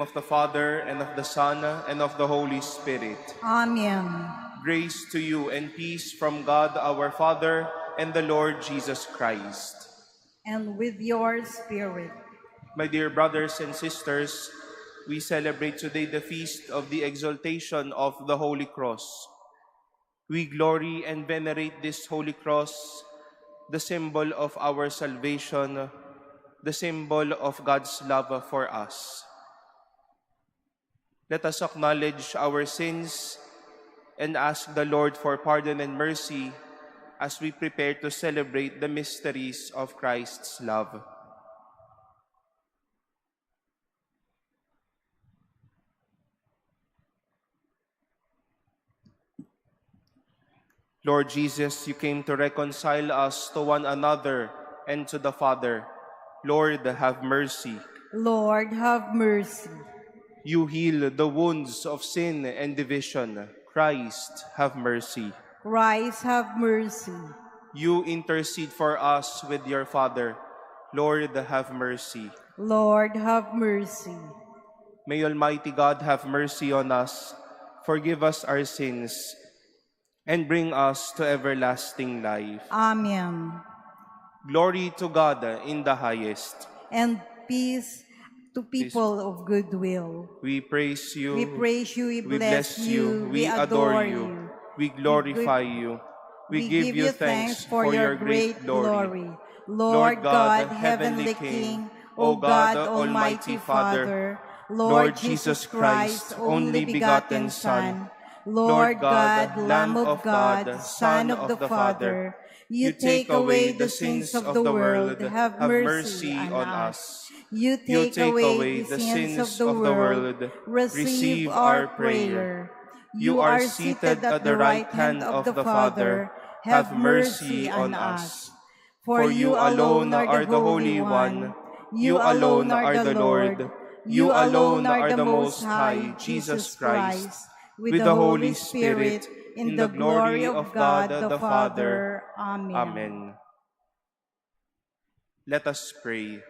of the Father, and of the Son, and of the Holy Spirit. Amen. Grace to you and peace from God our Father and the Lord Jesus Christ. And with your spirit. My dear brothers and sisters, we celebrate today the feast of the exaltation of the Holy Cross. We glory and venerate this Holy Cross, the symbol of our salvation, the symbol of God's love for us. Let us acknowledge our sins and ask the Lord for pardon and mercy as we prepare to celebrate the mysteries of Christ's love. Lord Jesus, you came to reconcile us to one another and to the Father. Lord, have mercy. Lord, have mercy. You heal the wounds of sin and division. Christ, have mercy. Christ, have mercy. You intercede for us with your Father. Lord, have mercy. Lord, have mercy. May Almighty God have mercy on us, forgive us our sins, and bring us to everlasting life. Amen. Glory to God in the highest. And peace to people of good will. We praise you. We praise you, we bless you, We adore you. We glorify you. We give you thanks for your great glory. Lord God, heavenly King, O God, Almighty Father, Lord Jesus Christ, only begotten Son, Lord God, Lamb of God, Son of the Father, you take away the sins of the world, have mercy on us. You take away the sins of the world, receive our prayer. You are seated at the right hand of the Father, have mercy on us. For you alone are the Holy One, you alone are the Lord, you alone are the Most High, Jesus Christ, with the Holy Spirit, in the glory of God the Father. Amen. Amen. Let us pray.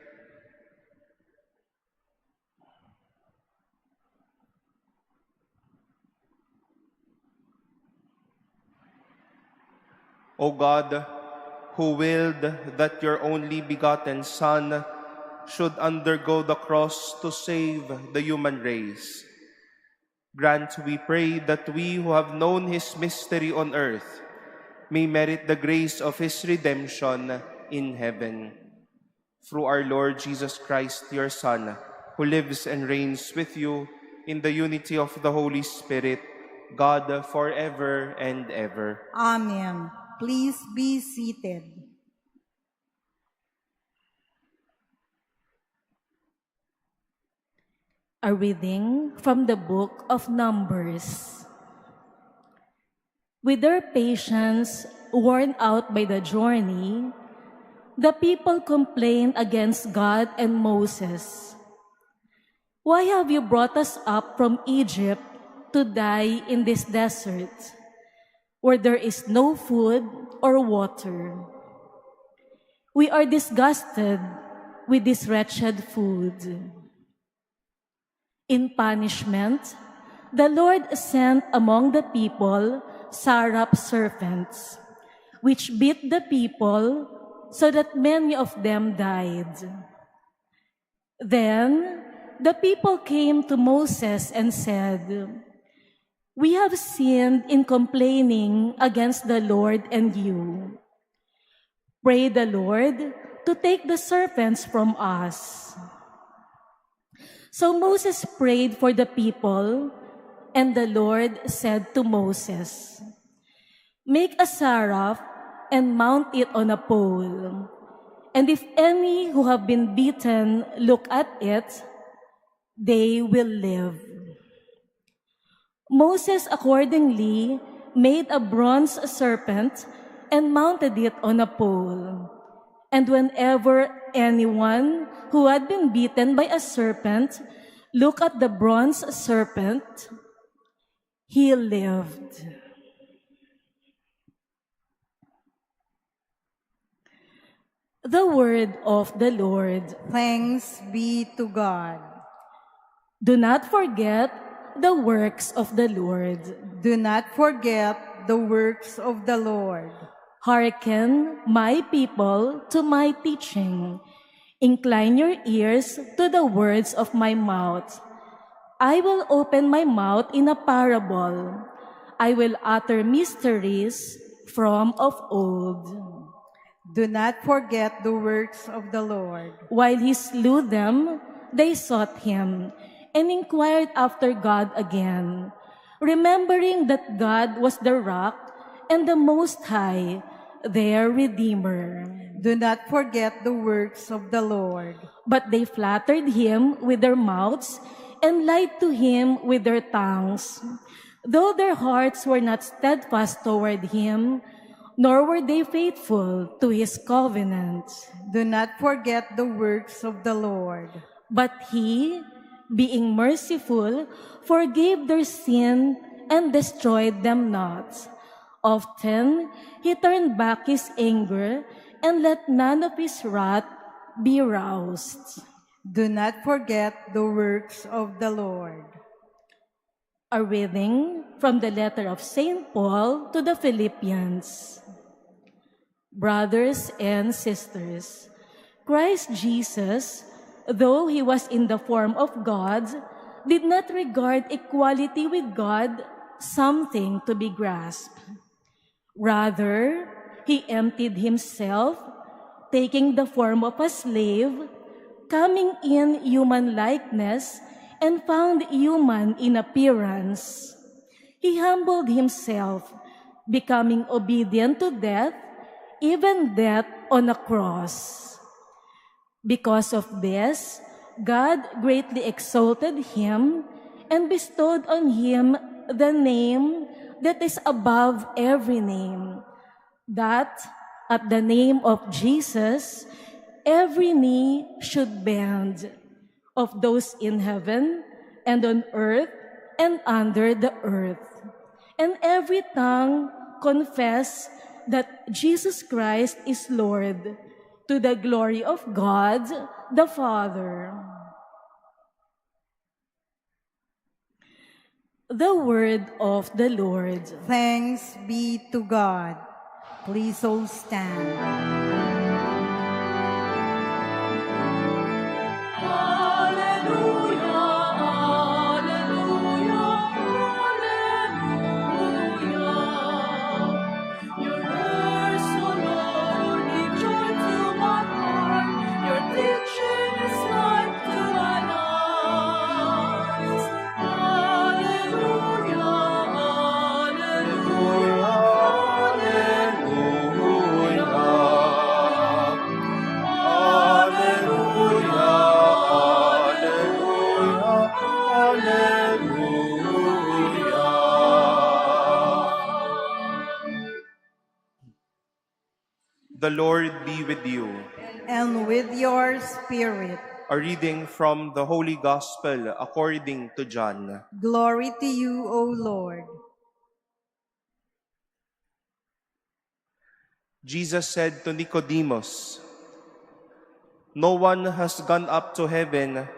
O God, who willed that your only begotten Son should undergo the cross to save the human race, grant, we pray, that we who have known his mystery on earth may merit the grace of his redemption in heaven. Through our Lord Jesus Christ, your Son, who lives and reigns with you in the unity of the Holy Spirit, God, forever and ever. Amen. Please be seated. A reading from the book of Numbers. With their patience worn out by the journey, the people complained against God and Moses. "Why have you brought us up from Egypt to die in this desert, where there is no food or water? We are disgusted with this wretched food." In punishment, the Lord sent among the people Sarap serpents, which bit the people so that many of them died. Then the people came to Moses and said, "We have sinned in complaining against the Lord and you. Pray the Lord to take the serpents from us." So Moses prayed for the people, and the Lord said to Moses, "Make a seraph and mount it on a pole. And if any who have been bitten look at it, they will live." Moses accordingly made a bronze serpent and mounted it on a pole. And whenever anyone who had been bitten by a serpent looked at the bronze serpent, he lived. The word of the Lord. Thanks be to God. Do not forget the works of the Lord. Do not forget the works of the Lord. Hearken, my people, to my teaching. Incline your ears to the words of my mouth. I will open my mouth in a parable. I will utter mysteries from of old. Do not forget the works of the Lord. While he slew them, they sought him and inquired after God again, remembering that God was the rock and the Most High, their Redeemer. Do not forget the works of the Lord. But they flattered him with their mouths and lied to him with their tongues. Though their hearts were not steadfast toward him, nor were they faithful to his covenant. Do not forget the works of the Lord. But he, being merciful, forgave their sin and destroyed them not. Often he turned back his anger and let none of his wrath be roused. Do not forget the works of the Lord. A reading from the letter of St. Paul to the Philippians. Brothers and sisters, Christ Jesus, though he was in the form of God, did not regard equality with God something to be grasped. Rather, he emptied himself, taking the form of a slave, coming in human likeness, and found human in appearance. He humbled himself, becoming obedient to death, even death on a cross. Because of this, God greatly exalted him and bestowed on him the name that is above every name, that at the name of Jesus, every knee should bend, of those in heaven and on earth and under the earth, and every tongue confess that Jesus Christ is Lord, to the glory of God the Father. The word of the Lord. Thanks be to God. Please all stand. The Lord be with you. And with your spirit. A reading from the Holy Gospel according to John. Glory to you, O Lord. Jesus said to Nicodemus, "No one has gone up to heaven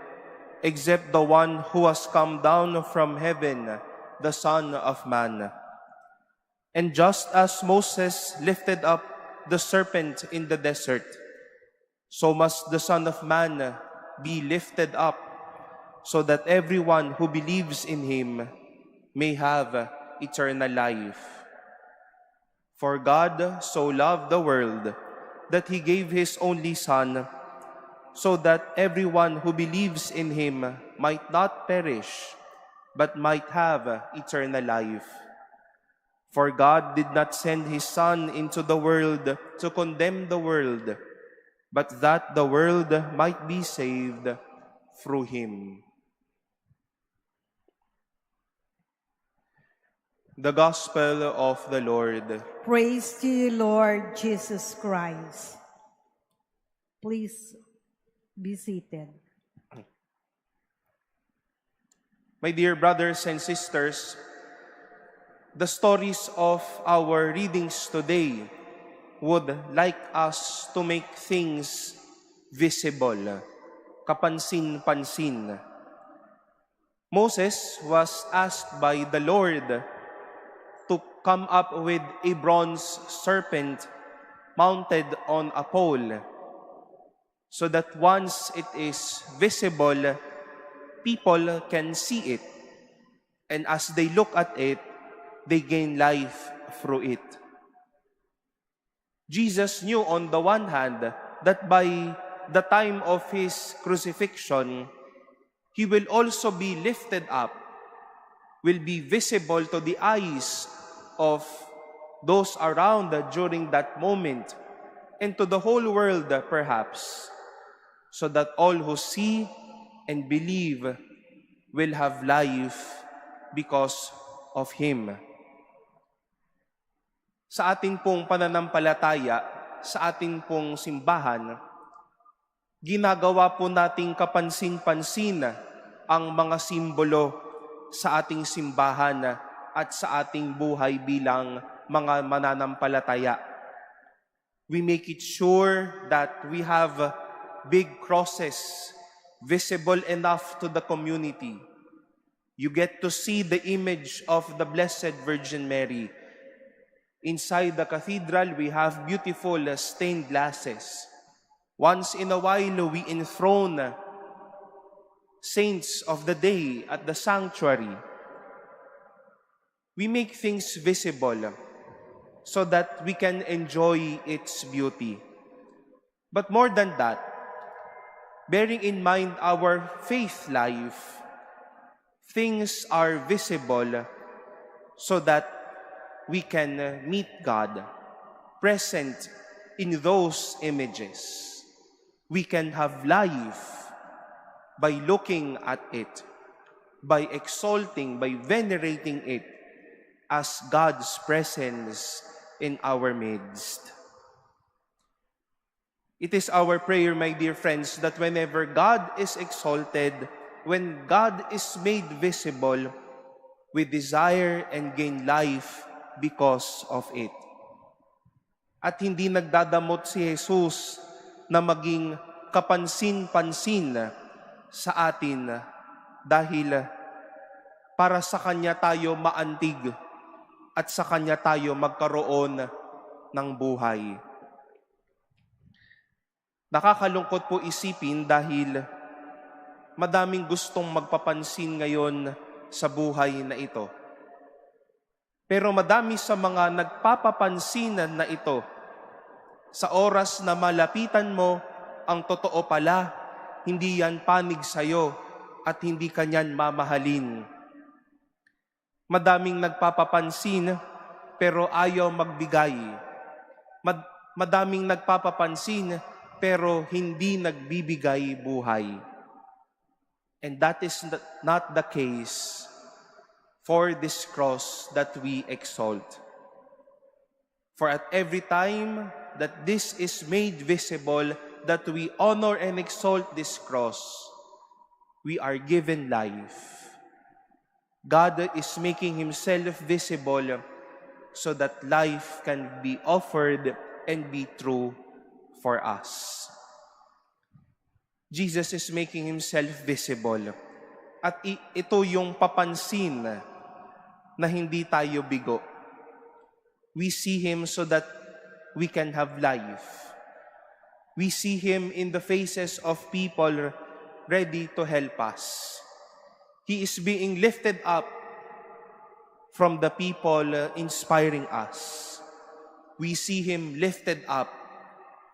except the one who has come down from heaven, the Son of Man. And just as Moses lifted up the serpent in the desert, so must the Son of Man be lifted up, so that everyone who believes in him may have eternal life. For God so loved the world that he gave his only Son, so that everyone who believes in him might not perish, but might have eternal life. For God did not send his Son into the world to condemn the world, but that the world might be saved through him." The Gospel of the Lord. Praise to you, Lord Jesus Christ. Please be seated. My dear brothers and sisters, the stories of our readings today would like us to make things visible, kapansin-pansin. Moses was asked by the Lord to come up with a bronze serpent mounted on a pole, so that once it is visible, people can see it. And as they look at it, they gain life through it. Jesus knew on the one hand that by the time of his crucifixion, he will also be lifted up, will be visible to the eyes of those around during that moment, and to the whole world perhaps, so that all who see and believe will have life because of Him. Sa ating pong pananampalataya, sa ating pong simbahan, ginagawa po nating kapansin-pansin ang mga simbolo sa ating simbahan at sa ating buhay bilang mga mananampalataya. We make it sure that we have big crosses visible enough to the community. You get to see the image of the Blessed Virgin Mary. Inside the cathedral, we have beautiful stained glasses. Once in a while, we enthrone saints of the day at the sanctuary. We make things visible so that we can enjoy its beauty. But more than that, bearing in mind our faith life, things are visible so that we can meet God present in those images. We can have life by looking at it, by exalting, by venerating it as God's presence in our midst. It is our prayer, my dear friends, that whenever God is exalted, when God is made visible, we desire and gain life because of it. At hindi nagdadamot si Jesus na maging kapansin-pansin sa atin dahil para sa Kanya tayo maantig at sa Kanya tayo magkaroon ng buhay. Nakakalungkot po isipin dahil madaming gustong magpapansin ngayon sa buhay na ito. Pero madami sa mga nagpapapansinan na ito, sa oras na malapitan mo, ang totoo pala, hindi yan panig sa'yo at hindi kanyan mamahalin. Madaming nagpapapansin pero ayaw magbigay. Madaming nagpapapansin pero hindi nagbibigay buhay. And that is not the case for this cross that we exalt. For at every time that this is made visible, that we honor and exalt this cross, we are given life. God is making Himself visible so that life can be offered and be true for us. Jesus is making Himself visible. At ito yung papansin na hindi tayo bigo. We see Him so that we can have life. We see Him in the faces of people ready to help us. He is being lifted up from the people inspiring us. We see Him lifted up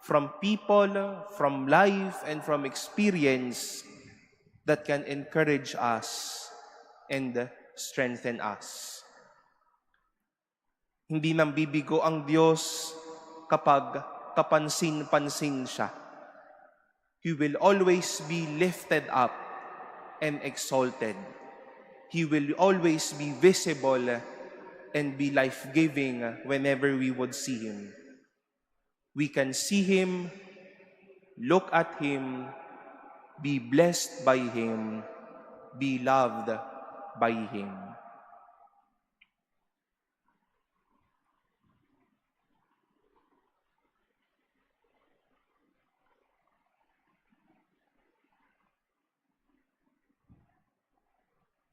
from people, from life, and from experience that can encourage us and strengthen us. Hindi nang bibigo ang Diyos kapag kapansin-pansin siya. He will always be lifted up and exalted. He will always be visible and be life-giving whenever we would see Him. We can see Him, look at Him, be blessed by Him, be loved by Him.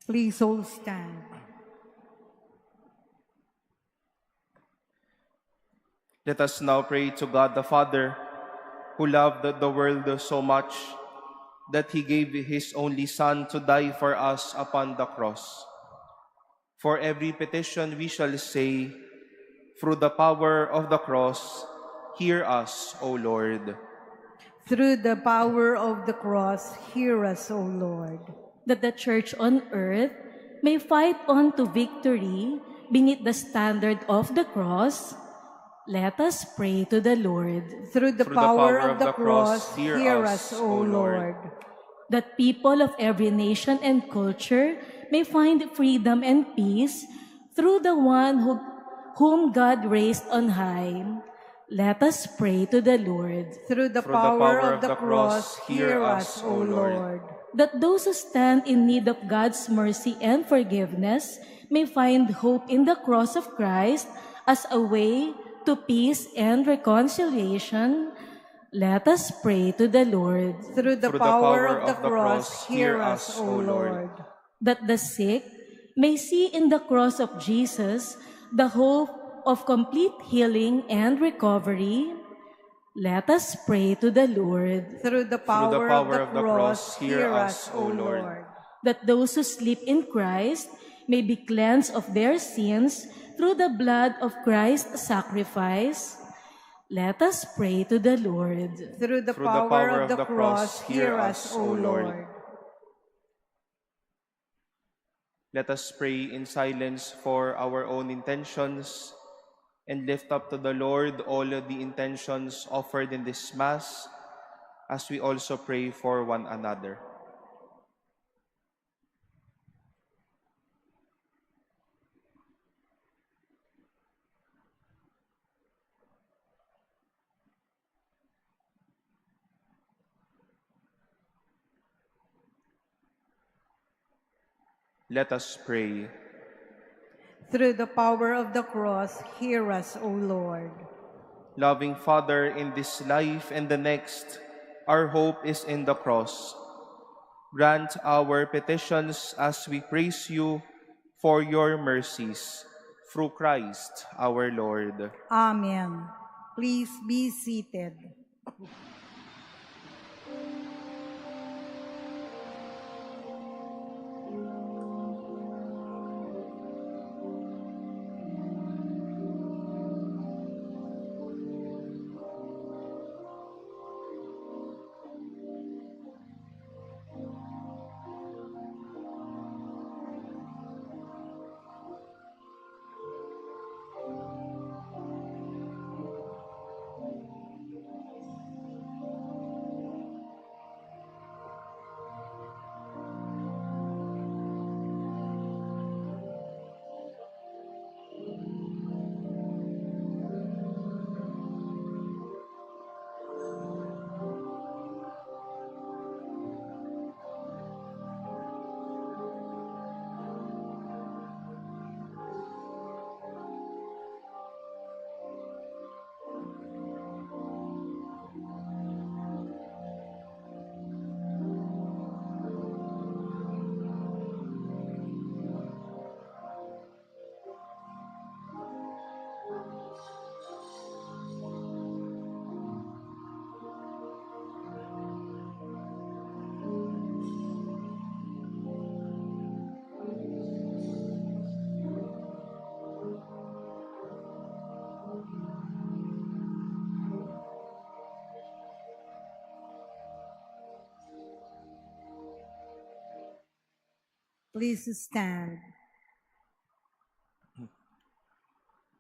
Please all stand. Let us now pray to God the Father, who loved the world so much that He gave His only Son to die for us upon the cross. For every petition we shall say, through the power of the cross, hear us, O Lord. Through the power of the cross, hear us, O Lord. That the Church on earth may fight on to victory beneath the standard of the cross, let us pray to the Lord. Through the power of the cross, hear us, O Lord. That people of every nation and culture may find freedom and peace through the one whom God raised on high, let us pray to the Lord. Through the power of the cross, hear us, O Lord. That those who stand in need of God's mercy and forgiveness may find hope in the cross of Christ as a way to peace and reconciliation, let us pray to the Lord. Through the power of the cross, hear us, O Lord. That the sick may see in the cross of Jesus the hope of complete healing and recovery, let us pray to the Lord. Through the power of the cross, hear us, O Lord. That those who sleep in Christ may be cleansed of their sins through the blood of Christ's sacrifice, let us pray to the Lord. Through the power of the cross, hear us, O Lord. Let us pray in silence for our own intentions and lift up to the Lord all the intentions offered in this Mass, as we also pray for one another. Let us pray. Through the power of the cross, hear us, O Lord. Loving Father, in this life and the next, our hope is in the cross. Grant our petitions as we praise you for your mercies. Through Christ our Lord. Amen. Please be seated. Please stand.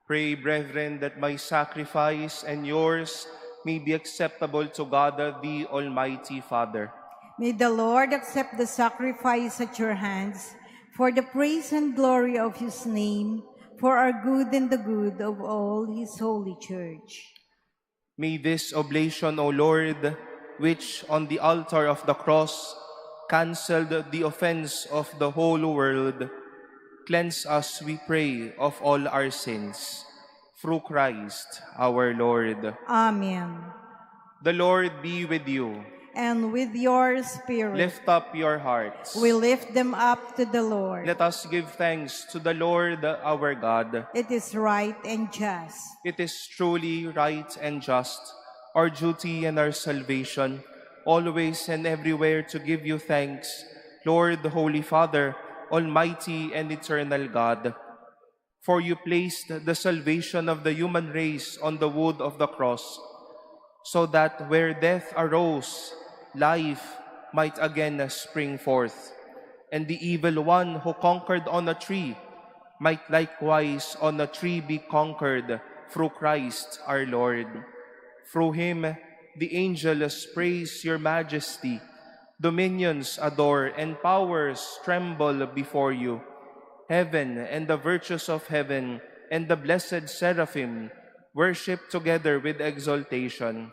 Pray, brethren, that my sacrifice and yours may be acceptable to God, the Almighty Father. May the Lord accept the sacrifice at your hands for the praise and glory of his name, for our good and the good of all his holy church. May this oblation, O Lord, which on the altar of the cross cancelled the offense of the whole world, cleanse us, we pray, of all our sins. Through Christ our Lord. Amen. The Lord be with you. and with your spirit. Lift up your hearts. We lift them up to the Lord. Let us give thanks to the Lord our God. It is right and just. It is truly right and just, our duty and our salvation, always and everywhere to give you thanks, Lord, the Holy Father, Almighty and eternal God. For you placed the salvation of the human race on the wood of the cross, so that where death arose, life might again spring forth, and the evil one who conquered on a tree might likewise on a tree be conquered through Christ our Lord. Through him, the angels praise your majesty, dominions adore, and powers tremble before you. Heaven and the virtues of heaven and the blessed seraphim worship together with exaltation.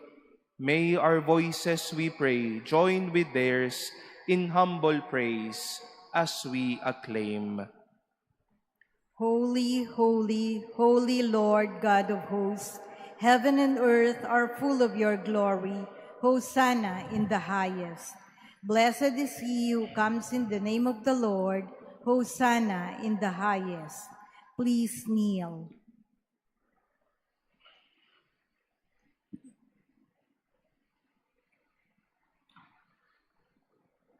May our voices, we pray, join with theirs in humble praise as we acclaim. Holy, holy, holy Lord God of hosts, heaven and earth are full of your glory. Hosanna in the highest. Blessed is he who comes in the name of the Lord. Hosanna in the highest. Please kneel.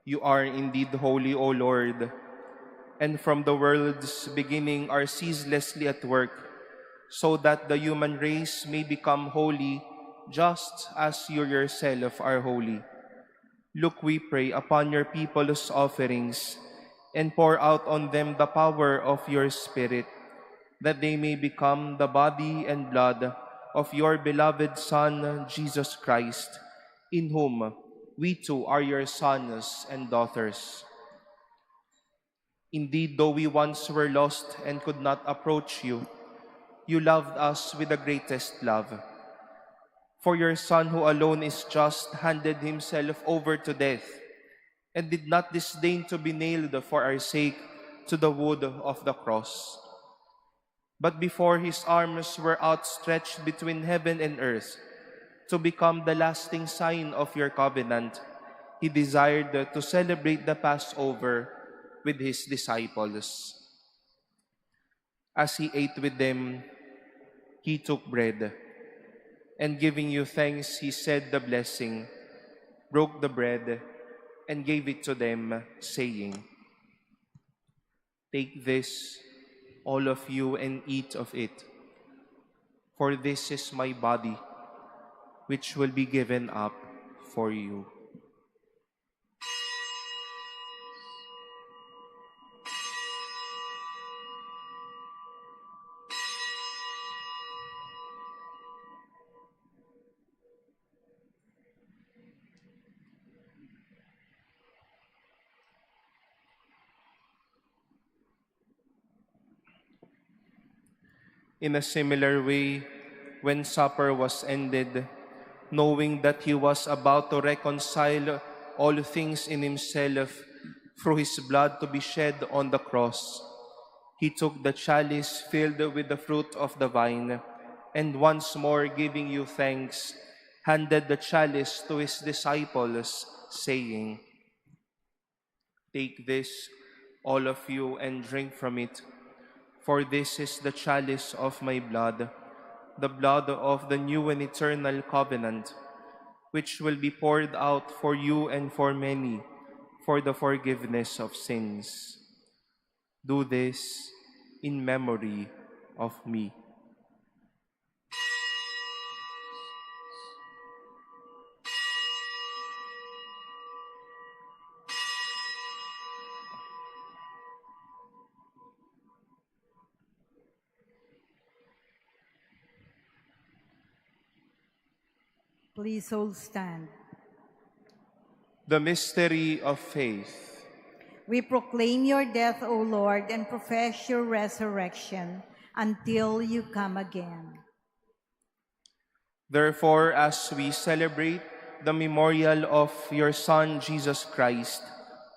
You are indeed holy, O Lord, and from the world's beginning are ceaselessly at work, so that the human race may become holy, just as you yourself are holy. Look, we pray, upon your people's offerings, and pour out on them the power of your Spirit, that they may become the body and blood of your beloved Son, Jesus Christ, in whom we too are your sons and daughters. Indeed, though we once were lost and could not approach you, you loved us with the greatest love. For your Son, who alone is just, handed himself over to death, and did not disdain to be nailed for our sake to the wood of the cross. But before his arms were outstretched between heaven and earth, to become the lasting sign of your covenant, he desired to celebrate the Passover with his disciples. As he ate with them, he took bread, and giving you thanks, he said the blessing, broke the bread, and gave it to them, saying, "Take this, all of you, and eat of it, for this is my body, which will be given up for you." In a similar way, when supper was ended, knowing that he was about to reconcile all things in himself through his blood to be shed on the cross, he took the chalice filled with the fruit of the vine, and once more giving you thanks, handed the chalice to his disciples, saying, "Take this, all of you, and drink from it. For this is the chalice of my blood, the blood of the new and eternal covenant, which will be poured out for you and for many for the forgiveness of sins. Do this in memory of me." Please all stand. The mystery of faith. We proclaim your death, O Lord, and profess your resurrection until you come again. Therefore, as we celebrate the memorial of your Son, Jesus Christ,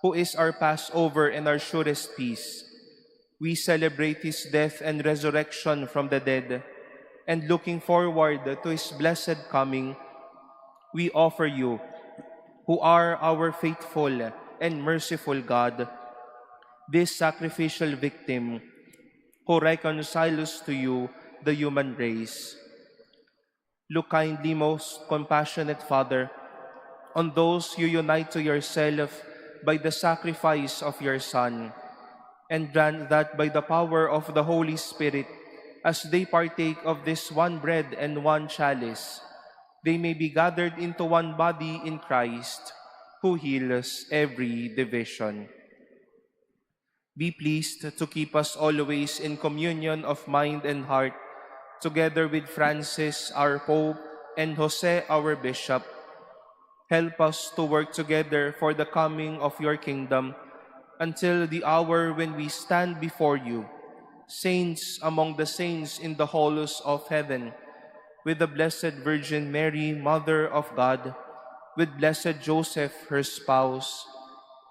who is our Passover and our surest peace, we celebrate his death and resurrection from the dead, and looking forward to his blessed coming, we offer you, who are our faithful and merciful God, this sacrificial victim who reconciles to you the human race. Look kindly, most compassionate Father, on those you unite to yourself by the sacrifice of your Son, and grant that by the power of the Holy Spirit, as they partake of this one bread and one chalice, they may be gathered into one body in Christ, who heals every division. Be pleased to keep us always in communion of mind and heart, together with Francis, our Pope, and Jose, our Bishop. Help us to work together for the coming of your kingdom until the hour when we stand before you, saints among the saints in the halls of heaven, with the Blessed Virgin Mary, Mother of God, with Blessed Joseph, her spouse,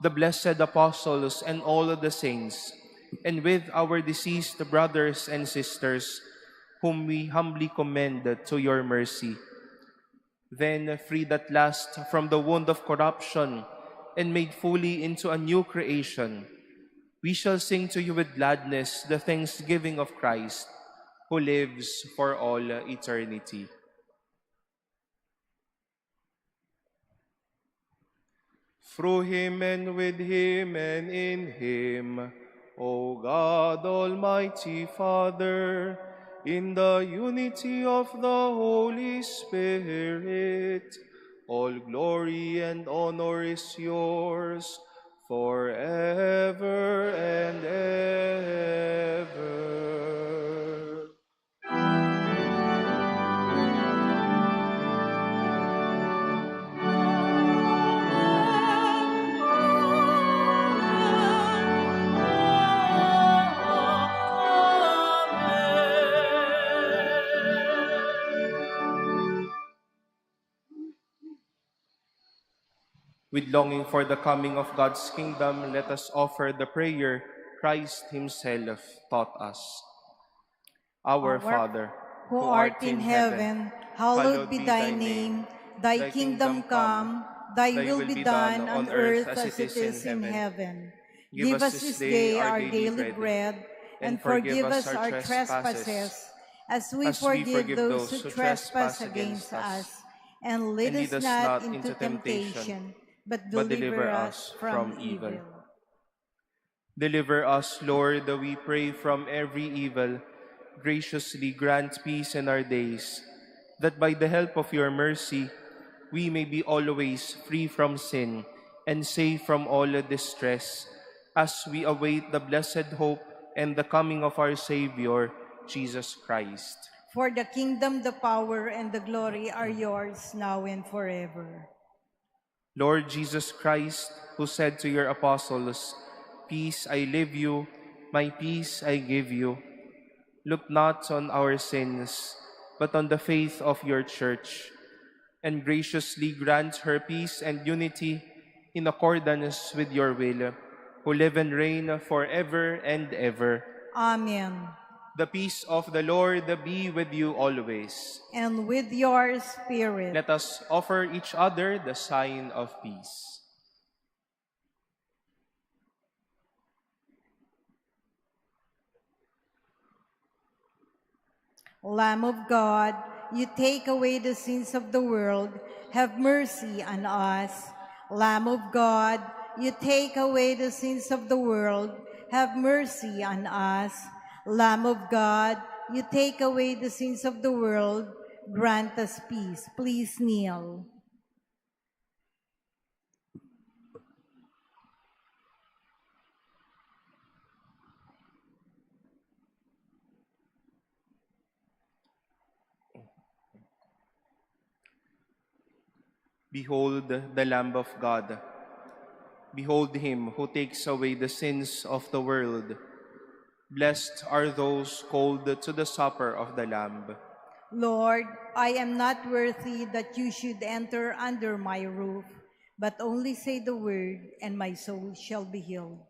the blessed apostles and all of the saints, and with our deceased brothers and sisters, whom we humbly commend to your mercy. Then, freed at last from the wound of corruption and made fully into a new creation, we shall sing to you with gladness the thanksgiving of Christ, who lives for all eternity. Through him and with him and in him, O God, Almighty Father, in the unity of the Holy Spirit, all glory and honor is yours forever and ever. With longing for the coming of God's kingdom, let us offer the prayer Christ himself taught us. Our Father, who art in heaven, hallowed be thy name. Thy kingdom come, thy will be done on earth as it is in heaven. Give us this day our daily bread, and forgive us our trespasses, as we forgive those who trespass against us. And lead us not into temptation, but deliver us from evil. Deliver us, Lord, we pray, from every evil. Graciously grant peace in our days, that by the help of your mercy, we may be always free from sin and safe from all distress, as we await the blessed hope and the coming of our Savior, Jesus Christ. For the kingdom, the power, and the glory are yours now and forever. Lord Jesus Christ, who said to your apostles, "Peace I leave you, my peace I give you," look not on our sins, but on the faith of your Church, and graciously grant her peace and unity in accordance with your will, who live and reign forever and ever. Amen. The peace of the Lord be with you always. And with your spirit. Let us offer each other the sign of peace. Lamb of God, you take away the sins of the world, have mercy on us. Lamb of God, you take away the sins of the world, have mercy on us. Lamb of God, you take away the sins of the world, grant us peace. Please kneel. Behold the Lamb of God. Behold him who takes away the sins of the world. Blessed are those called to the supper of the Lamb. Lord, I am not worthy that you should enter under my roof, but only say the word, and my soul shall be healed.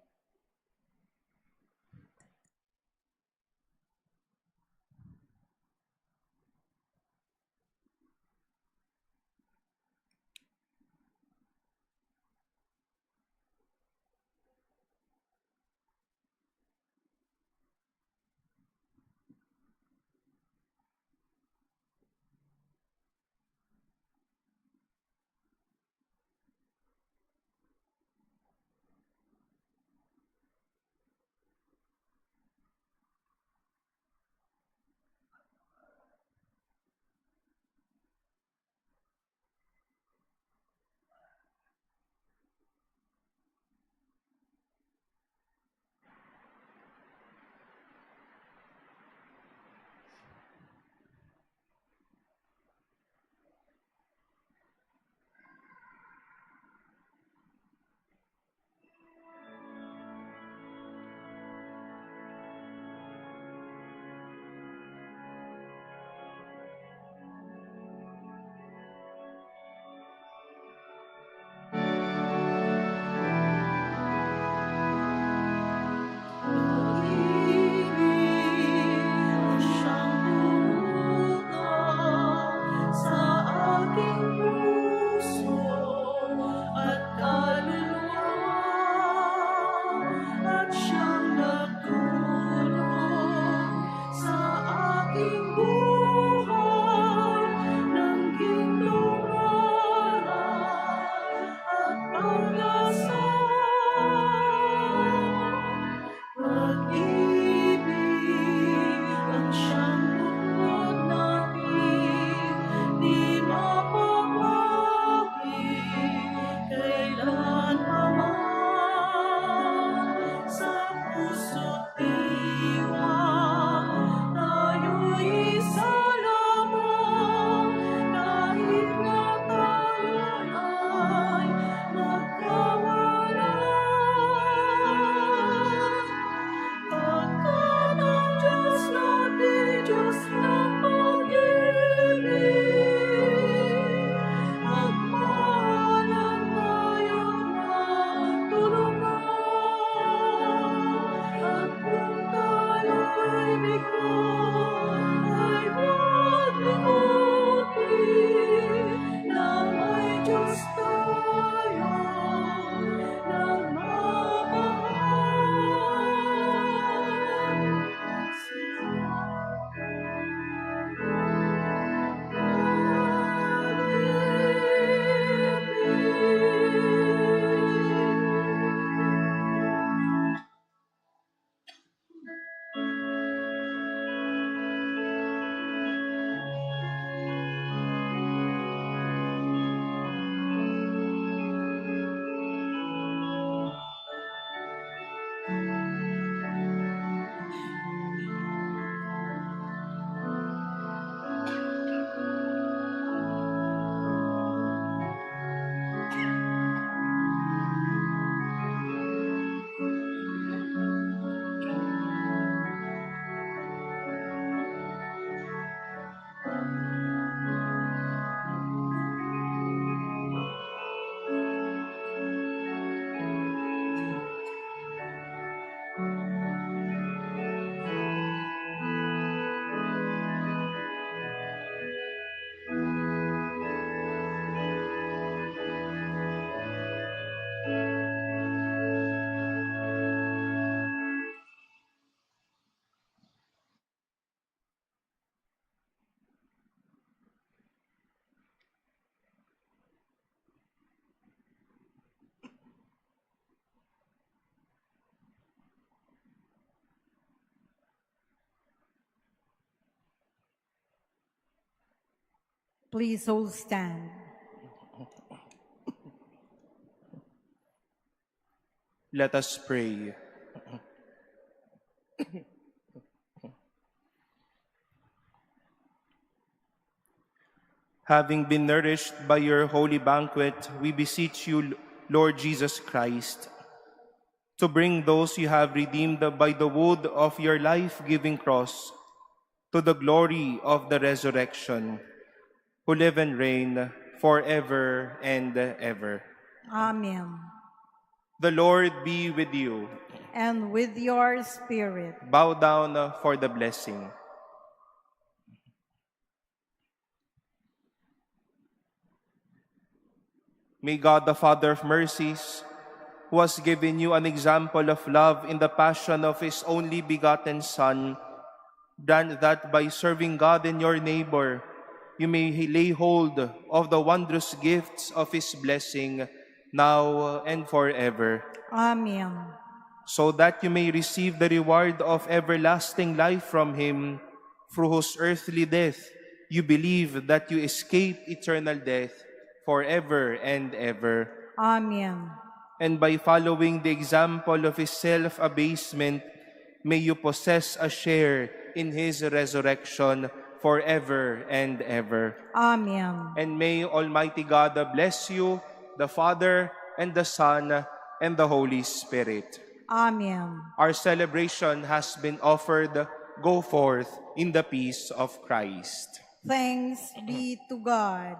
Please all stand. Let us pray. Having been nourished by your holy banquet, we beseech you, Lord Jesus Christ, to bring those you have redeemed by the wood of your life-giving cross to the glory of the resurrection, who live and reign forever and ever. Amen. The Lord be with you. And with your spirit. Bow down for the blessing. May God, the Father of mercies, who has given you an example of love in the passion of His only begotten Son, grant that by serving God and your neighbor, you may lay hold of the wondrous gifts of His blessing, now and forever. Amen. So that you may receive the reward of everlasting life from Him, through whose earthly death you believe that you escape eternal death forever and ever. Amen. And by following the example of His self-abasement, may you possess a share in His resurrection forever and ever. Amen. And may Almighty God bless you, the Father, and the Son, and the Holy Spirit. Amen. Our celebration has been offered. Go forth in the peace of Christ. Thanks be to God.